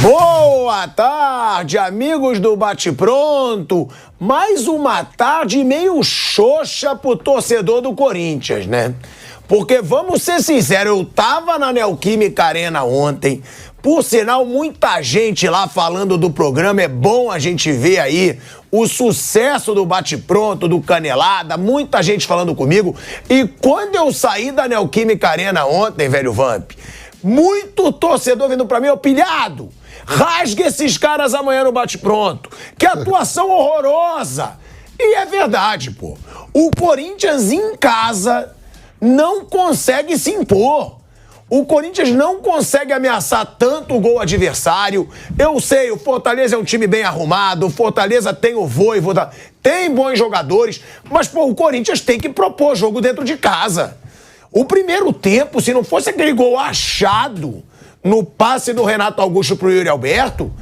Boa tarde, amigos do Bate Pronto. Mais uma tarde meio xoxa pro torcedor do Corinthians, né? Porque, vamos ser sinceros, eu tava na Neoquímica Arena ontem. Por sinal, muita gente lá falando do programa. É bom a gente ver aí o sucesso do Bate Pronto, do Canelada. Muita gente falando comigo. E quando eu saí da Neoquímica Arena ontem, velho Vamp, muito torcedor vindo pra mim, pilhado. Rasga esses caras amanhã no Bate Pronto. Que atuação horrorosa. E é verdade, pô. O Corinthians em casa não consegue se impor. O Corinthians não consegue ameaçar tanto o gol adversário. Eu sei, o Fortaleza é um time bem arrumado, o Fortaleza tem o Vojvoda, tem bons jogadores, mas, pô, o Corinthians tem que propor jogo dentro de casa. O primeiro tempo, se não fosse aquele gol achado no passe do Renato Augusto pro Yuri Alberto,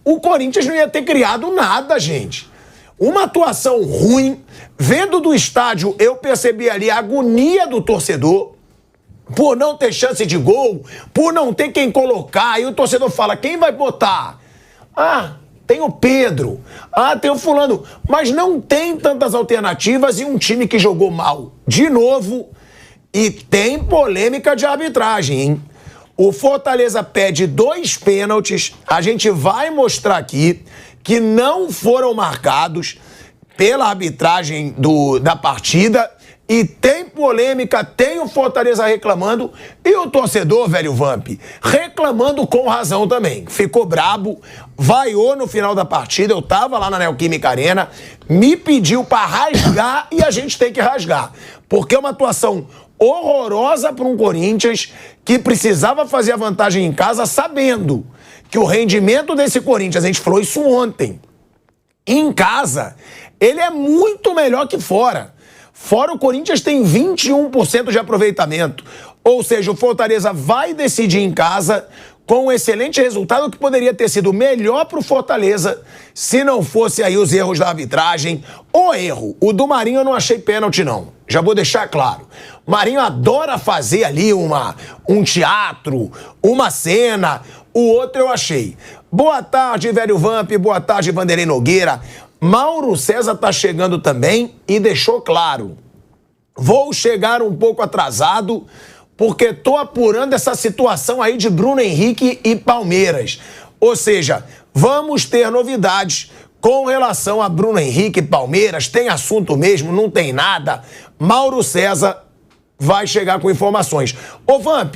o Corinthians não ia ter criado nada, gente. Uma atuação ruim. Vendo do estádio, eu percebi ali a agonia do torcedor por não ter chance de gol, por não ter quem colocar. E o torcedor fala, quem vai botar? Ah, tem o Pedro. Ah, tem o fulano. Mas não tem tantas alternativas e um time que jogou mal de novo. E tem polêmica de arbitragem, hein? O Fortaleza pede 2 pênaltis, a gente vai mostrar aqui, que não foram marcados pela arbitragem da partida. E tem polêmica, tem o Fortaleza reclamando e o torcedor, velho Vamp, reclamando com razão também. Ficou brabo, vaiou no final da partida, eu tava lá na Neoquímica Arena, me pediu pra rasgar e a gente tem que rasgar. Porque é uma atuação horrorosa para um Corinthians que precisava fazer a vantagem em casa sabendo que o rendimento desse Corinthians, a gente falou isso ontem, em casa, ele é muito melhor que fora. Fora, o Corinthians tem 21% de aproveitamento. Ou seja, o Fortaleza vai decidir em casa com um excelente resultado que poderia ter sido melhor para o Fortaleza se não fosse aí os erros da arbitragem. O erro, o do Marinho eu não achei pênalti não, já vou deixar claro. Marinho adora fazer ali um teatro, uma cena, o outro eu achei. Boa tarde, velho Vamp, boa tarde, Vanderlei Nogueira. Mauro César tá chegando também e deixou claro, vou chegar um pouco atrasado porque tô apurando essa situação aí de Bruno Henrique e Palmeiras. Ou seja, vamos ter novidades com relação a Bruno Henrique e Palmeiras. Tem assunto mesmo, não tem nada. Mauro César vai chegar com informações. Ô Vamp,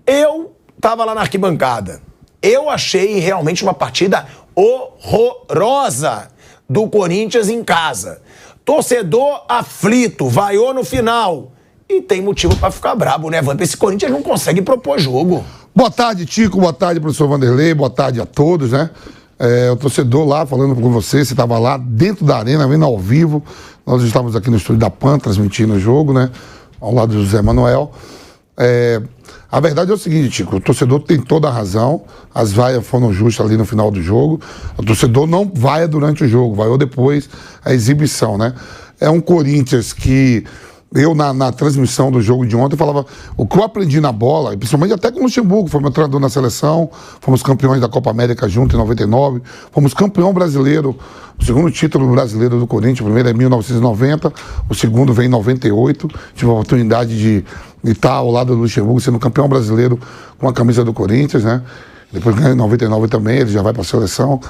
eu tava lá na arquibancada. Eu achei realmente uma partida horrorosa do Corinthians em casa. Torcedor aflito, vaiou no final. E tem motivo pra ficar brabo, né, Vamp? Esse Corinthians não consegue propor jogo. Boa tarde, Tico. Boa tarde, professor Vanderlei. Boa tarde a todos, né? O torcedor lá falando com você estava lá dentro da arena, vendo ao vivo. Nós estávamos aqui no estúdio da PAN transmitindo o jogo, né? Ao lado do José Manuel. A verdade é o seguinte, Tico, o torcedor tem toda a razão, as vaias foram justas ali no final do jogo, o torcedor não vaia durante o jogo, vaiou depois a exibição, né? É um Corinthians que eu na transmissão do jogo de ontem falava o que eu aprendi na bola, principalmente até com o Luxemburgo, foi meu treinador na seleção, fomos campeões da Copa América junto em 99, fomos campeão brasileiro, o segundo título brasileiro do Corinthians, o primeiro é em 1990, o segundo vem em 98, tive a oportunidade de estar ao lado do Luxemburgo, sendo campeão brasileiro com a camisa do Corinthians, né? Depois ganhou em 99 também, ele já vai para a seleção,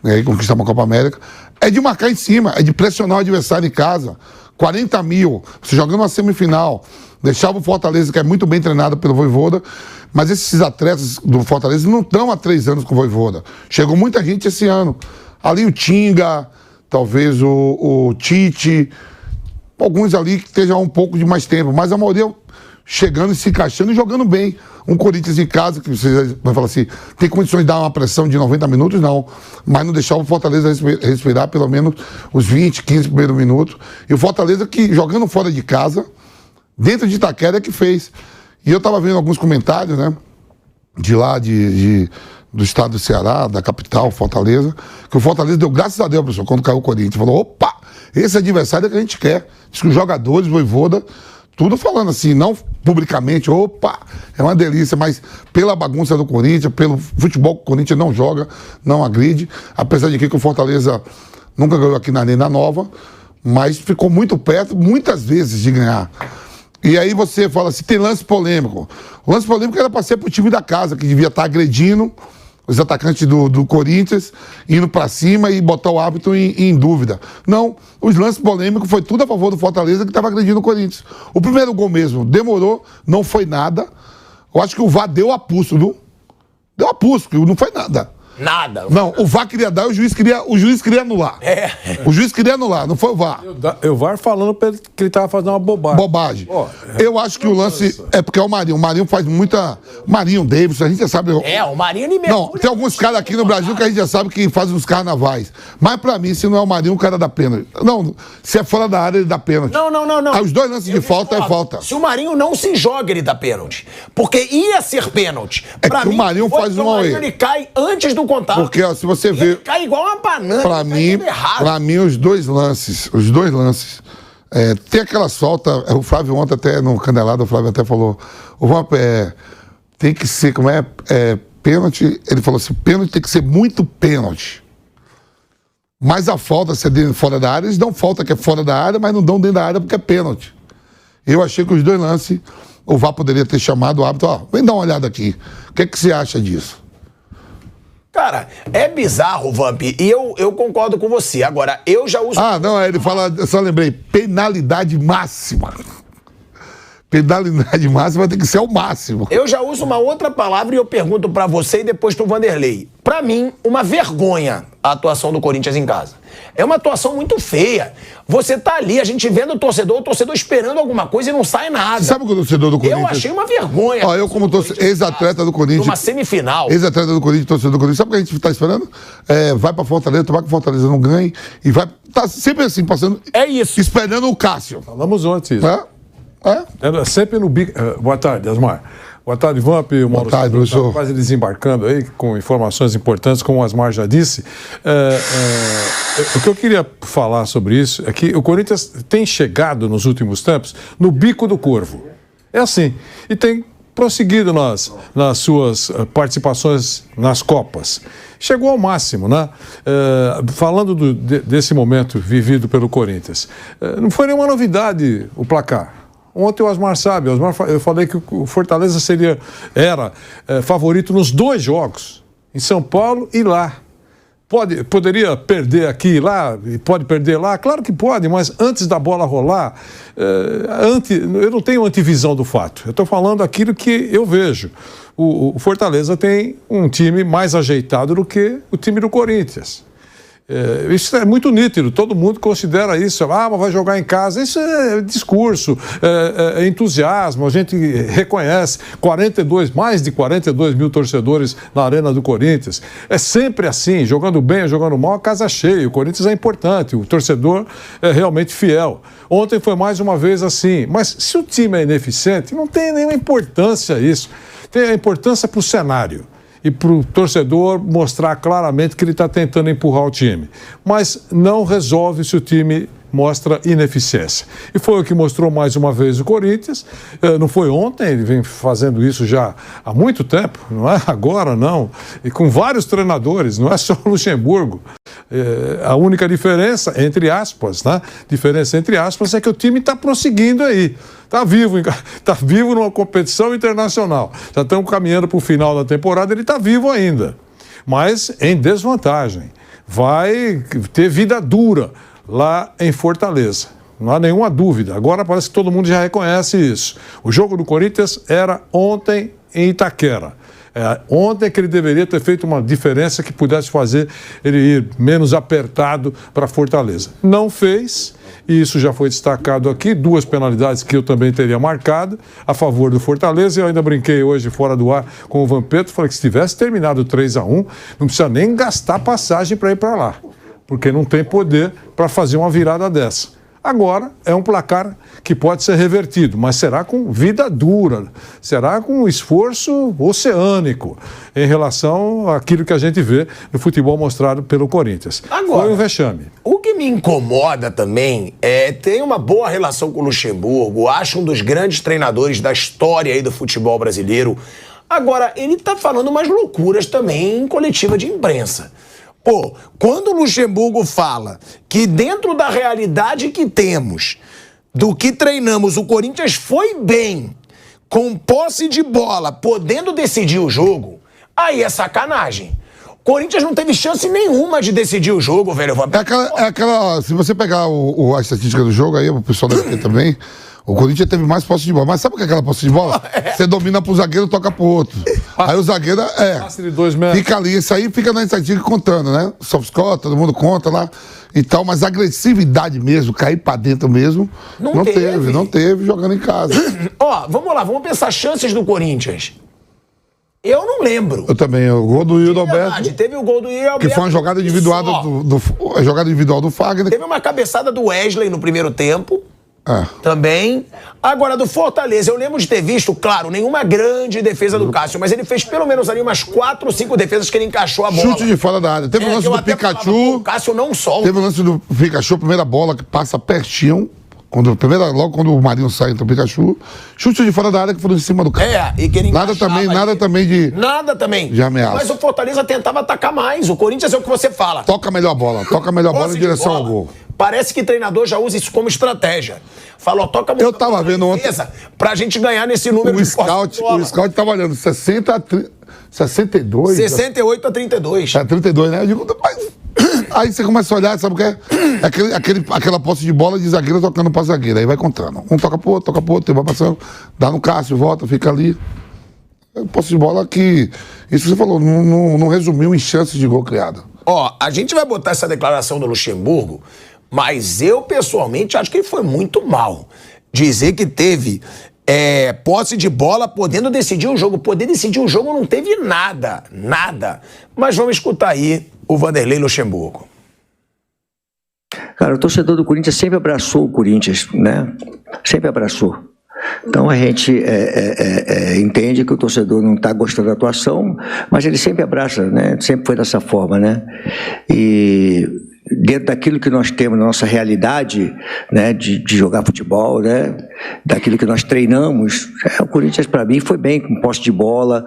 e aí conquista uma Copa América. É de marcar em cima, é de pressionar o adversário em casa. 40 mil, você jogando uma semifinal, deixava o Fortaleza, que é muito bem treinado pelo Vojvoda, mas esses atletas do Fortaleza não estão há 3 anos com o Vojvoda. Chegou muita gente esse ano. Ali o Tinga, talvez o Tite, alguns ali que estejam um pouco de mais tempo, mas a maioria chegando e se encaixando e jogando bem. Um Corinthians em casa, que você vai falar assim, tem condições de dar uma pressão de 90 minutos? Não. Mas não deixar o Fortaleza respirar pelo menos os 20, 15 primeiros minutos. E o Fortaleza que, jogando fora de casa, dentro de Itaquera, é que fez. E eu estava vendo alguns comentários, né, de lá, do estado do Ceará, da capital, Fortaleza, que o Fortaleza deu graças a Deus, professor, quando caiu o Corinthians. Falou, opa, esse adversário é que a gente quer. Diz que os jogadores, Vojvoda, Tudo falando assim, não publicamente, opa, é uma delícia, mas pela bagunça do Corinthians, pelo futebol que o Corinthians não joga, não agride, apesar de que o Fortaleza nunca ganhou aqui na Arena Nova, mas ficou muito perto, muitas vezes, de ganhar. E aí você fala assim, tem lance polêmico. O lance polêmico era para ser pro time da casa, que devia estar agredindo os atacantes do Corinthians, indo para cima e botar o árbitro em dúvida. Não, os lances polêmicos foi tudo a favor do Fortaleza, que estava agredindo o Corinthians. O primeiro gol mesmo demorou, não foi nada. Eu acho que o VAR deu a pulso, viu? Deu a pulso, não foi nada. Nada. Não, o VAR queria dar, o juiz queria anular. O juiz queria anular, não foi o VAR. O VAR falando pra ele que ele tava fazendo uma bobagem. Bobagem. Eu acho que o lance é porque é o Marinho. O Marinho faz muita... Marinho, Davidson, a gente já sabe... O Marinho ele Não, tem alguns caras aqui no Brasil que a gente já sabe que fazem os carnavais. Mas pra mim, se não é o Marinho, o cara dá pênalti. Não, se é fora da área, ele dá pênalti. Não. Aí os dois lances de falta é falta. Se o Marinho não se joga, ele dá pênalti. Porque ia ser pênalti. É que o Marinho faz um Marinho, ele cai antes do contato. Porque, ó, se você ver... Ele cai igual uma banana. Pra mim, os dois lances... tem aquelas faltas... O Flávio ontem até no Candelado, o Flávio até falou... tem que ser... pênalti... Ele falou assim, pênalti tem que ser muito pênalti. Mas a falta, se é dentro, fora da área, eles dão falta que é fora da área, mas não dão dentro da área porque é pênalti. Eu achei que os dois lances... O VAR poderia ter chamado o árbitro... Ó, vem dar uma olhada aqui. O que você acha disso? Cara, é bizarro, Vamp, e eu concordo com você. Agora, eu já uso... Ele fala, eu só lembrei, penalidade máxima. Penalidade máxima tem que ser o máximo. Eu já uso uma outra palavra e eu pergunto pra você e depois pro Vanderlei. Pra mim, uma vergonha a atuação do Corinthians em casa. É uma atuação muito feia. Você tá ali, a gente vendo o torcedor esperando alguma coisa e não sai nada. Sabe o que o torcedor do Corinthians... Eu achei uma vergonha. Eu como ex-atleta do Corinthians... Uma semifinal. Ex-atleta do Corinthians, torcedor do Corinthians. Sabe o que a gente tá esperando? Vai pra Fortaleza, tomar que Fortaleza não ganhe e vai... Tá sempre assim, passando... É isso. Esperando o Cássio. Falamos antes isso. É? Sempre no bico... Boa tarde, Asmar. Boa tarde, Vamp. O Boa tarde, professor. Tá quase desembarcando aí com informações importantes, como o Asmar já disse. O que eu queria falar sobre isso é que o Corinthians tem chegado nos últimos tempos no bico do corvo. É assim. E tem prosseguido nas suas participações nas Copas. Chegou ao máximo, né? Falando desse momento vivido pelo Corinthians. Não foi nenhuma novidade o placar. Ontem o Asmar sabe, eu falei que o Fortaleza era favorito nos dois jogos, em São Paulo e lá. Poderia perder aqui e lá, e pode perder lá? Claro que pode, mas antes da bola rolar, eu não tenho antivisão do fato. Eu estou falando aquilo que eu vejo. O Fortaleza tem um time mais ajeitado do que o time do Corinthians. Isso é muito nítido, todo mundo considera isso. Mas vai jogar em casa. Isso é discurso, é entusiasmo, a gente reconhece. Mais de 42 mil torcedores na Arena do Corinthians. É sempre assim, jogando bem ou jogando mal, a casa cheia. O Corinthians é importante, o torcedor é realmente fiel. Ontem foi mais uma vez assim. Mas se o time é ineficiente, não tem nenhuma importância isso. Tem a importância para o cenário e para o torcedor mostrar claramente que ele está tentando empurrar o time. Mas não resolve se o time mostra ineficiência. E foi o que mostrou mais uma vez o Corinthians. Não foi ontem, ele vem fazendo isso já há muito tempo, não é agora, não. E com vários treinadores, não é só o Luxemburgo. A única diferença, entre aspas, né? Diferença entre aspas, é que o time está prosseguindo aí. Está vivo numa competição internacional. Já estamos caminhando para o final da temporada, ele está vivo ainda. Mas em desvantagem. Vai ter vida dura lá em Fortaleza. Não há nenhuma dúvida. Agora parece que todo mundo já reconhece isso. O jogo do Corinthians era ontem em Itaquera. Ontem que ele deveria ter feito uma diferença que pudesse fazer ele ir menos apertado para Fortaleza. Não fez, e isso já foi destacado aqui, 2 penalidades que eu também teria marcado a favor do Fortaleza. Eu ainda brinquei hoje fora do ar com o Vampetto, falei que se tivesse terminado 3-1, não precisa nem gastar passagem para ir para lá, porque não tem poder para fazer uma virada dessa. Agora, é um placar que pode ser revertido, mas será com vida dura, será com esforço oceânico em relação àquilo que a gente vê no futebol mostrado pelo Corinthians. Agora, foi um vexame. O que me incomoda também é ter uma boa relação com o Luxemburgo, acho um dos grandes treinadores da história aí do futebol brasileiro. Agora, ele tá falando umas loucuras também em coletiva de imprensa. Pô, quando o Luxemburgo fala que dentro da realidade que temos, do que treinamos, o Corinthians foi bem, com posse de bola, podendo decidir o jogo, aí é sacanagem. O Corinthians não teve chance nenhuma de decidir o jogo, velho. É aquela se você pegar a estatística do jogo, aí o pessoal deve ter também, o Corinthians teve mais posse de bola. Mas sabe o que é aquela posse de bola? Você domina pro zagueiro, toca pro outro. Aí o zagueiro, Passe de 2 metros. fica ali, isso aí fica na estatística contando, né? Soft score, todo mundo conta lá e tal, mas agressividade mesmo, cair pra dentro mesmo, não teve jogando em casa. Ó, vamos lá, vamos pensar chances do Corinthians. Eu não lembro. Eu também, o gol do Hildo Alberto. Teve o gol do Hildo Alberto. Que foi uma jogada individual jogada individual do Fagner. Teve uma cabeçada do Wesley no primeiro tempo. Também. Agora, do Fortaleza, eu lembro de ter visto, claro, nenhuma grande defesa do Cássio, mas ele fez pelo menos ali umas 4 ou 5 defesas que ele encaixou a bola. Chute de fora da área. Teve o lance do Pikachu. O Cássio não solta. Teve o lance do Pikachu, a primeira bola que passa pertinho. Logo quando o Marinho sai do Pikachu. Chute de fora da área que foi em cima do cara. E que ele Nada também de ameaça. Mas o Fortaleza tentava atacar mais. O Corinthians é o que você fala. Toca melhor a bola em direção ao gol. Parece que treinador já usa isso como estratégia. Falou, toca muito. Eu tava vendo ontem pra gente ganhar nesse número o scout tava olhando 60 a 62. 68 a 32. 32, né? Eu digo, mas aí você começa a olhar, sabe o que é? Aquela posse de bola de zagueiro tocando pra zagueiro. Aí vai contando. Um toca pro outro, tem uma passando, dá no Cássio, volta, fica ali. Posse de bola que, isso que você falou, não resumiu em chances de gol criado. Ó, a gente vai botar essa declaração do Luxemburgo, mas eu, pessoalmente, acho que ele foi muito mal. Dizer que teve posse de bola, podendo decidir o jogo. Poder decidir o jogo não teve nada. Mas vamos escutar aí o Vanderlei Luxemburgo. Cara, o torcedor do Corinthians sempre abraçou o Corinthians, né? Sempre abraçou. Então a gente entende que o torcedor não está gostando da atuação, mas ele sempre abraça, né? Sempre foi dessa forma, né? E dentro daquilo que nós temos na nossa realidade, né, de jogar futebol, né, daquilo que nós treinamos, o Corinthians para mim foi bem, com posse de bola,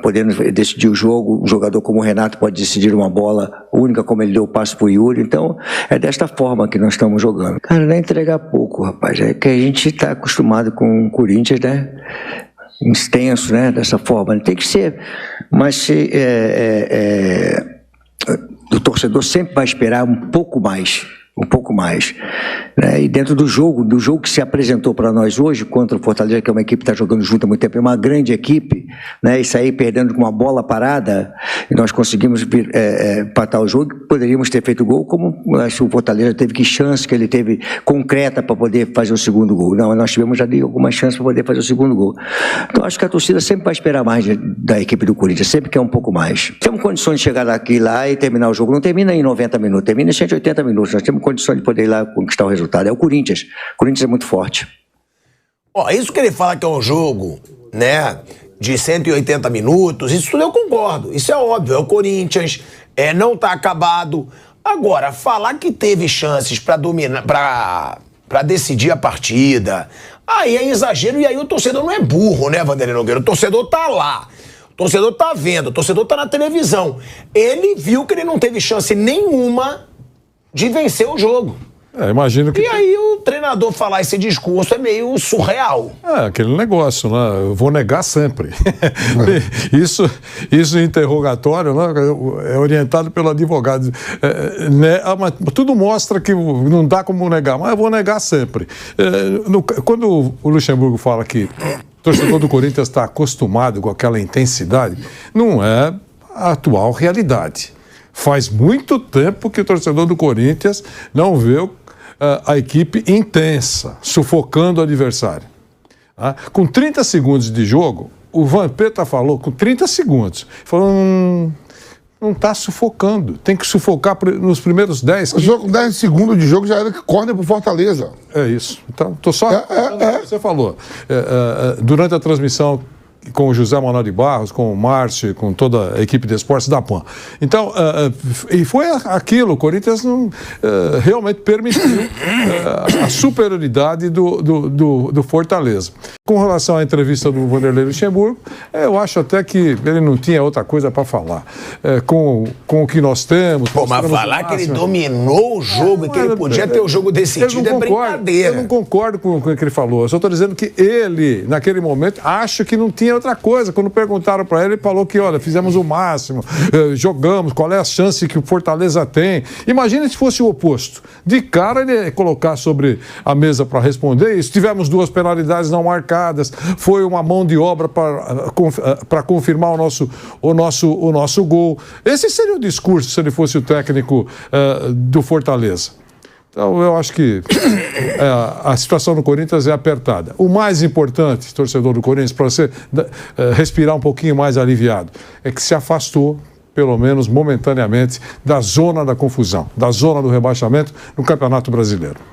podendo decidir o jogo. Um jogador como o Renato pode decidir uma bola única, como ele deu o passe pro Yuri. Então é desta forma que nós estamos jogando. Cara, não é entregar pouco, rapaz, é que a gente está acostumado com o Corinthians, né, extenso, né, dessa forma, tem que ser, mas o torcedor sempre vai esperar um pouco mais, né? E dentro do jogo que se apresentou para nós hoje contra o Fortaleza, que é uma equipe que está jogando junto há muito tempo, é uma grande equipe, né? E sair perdendo com uma bola parada, e nós conseguimos empatar o jogo. Poderíamos ter feito gol, como acho que o Fortaleza teve chance que ele teve concreta para poder fazer o segundo gol. Não, nós tivemos ali algumas chances para poder fazer o segundo gol. Então acho que a torcida sempre vai esperar mais da equipe do Corinthians, sempre quer um pouco mais. Temos condições de chegar lá e terminar o jogo. Não termina em 90 minutos, termina em 180 minutos. Nós temos condições de poder ir lá conquistar o resultado. É o Corinthians. O Corinthians é muito forte. Ó, isso que ele fala que é um jogo, né, de 180 minutos, isso tudo eu concordo. Isso é óbvio, é o Corinthians, não tá acabado. Agora, falar que teve chances pra dominar, pra decidir a partida, aí é exagero, e aí o torcedor não é burro, né, Vanderlei Nogueira? O torcedor tá lá. O torcedor tá vendo, o torcedor tá na televisão. Ele viu que ele não teve chance nenhuma de vencer o jogo. Imagino que... E aí o treinador falar esse discurso é meio surreal. Aquele negócio, né? Eu vou negar sempre. Isso em interrogatório, né? É orientado pelo advogado. Mas tudo mostra que não dá como negar, mas eu vou negar sempre. Quando o Luxemburgo fala que o torcedor do Corinthians está acostumado com aquela intensidade, não é a atual realidade. Faz muito tempo que o torcedor do Corinthians não vê a equipe intensa, sufocando o adversário. Com 30 segundos de jogo, o Vampeta falou, com 30 segundos, falou, não está sufocando. Tem que sufocar nos primeiros 10. O jogo com 10 segundos de jogo já era corner pro Fortaleza. É isso. Então, estou só... Você falou. Durante a transmissão com o José Manuel de Barros, com o Márcio, com toda a equipe de esportes da PAN. Então, e foi aquilo, o Corinthians não, realmente permitiu a superioridade do Fortaleza. Com relação à entrevista do Vanderlei Luxemburgo, eu acho até que ele não tinha outra coisa para falar. Com o que nós temos... Pô, mas falar que ele dominou o jogo e que ele podia ter o jogo decidido é brincadeira. Eu não concordo com o que ele falou. Eu só estou dizendo que ele, naquele momento, acha que não tinha outra coisa. Quando perguntaram para ele, ele falou que, olha, fizemos o máximo, jogamos, qual é a chance que o Fortaleza tem. Imagina se fosse o oposto. De cara, ele ia colocar sobre a mesa para responder isso. Tivemos 2 penalidades não marcadas, foi uma mão de obra para confirmar o nosso gol. Esse seria o discurso se ele fosse o técnico do Fortaleza. Então, eu acho que a situação no Corinthians é apertada. O mais importante, torcedor do Corinthians, para você respirar um pouquinho mais aliviado, é que se afastou, pelo menos momentaneamente, da zona da confusão, da zona do rebaixamento no Campeonato Brasileiro.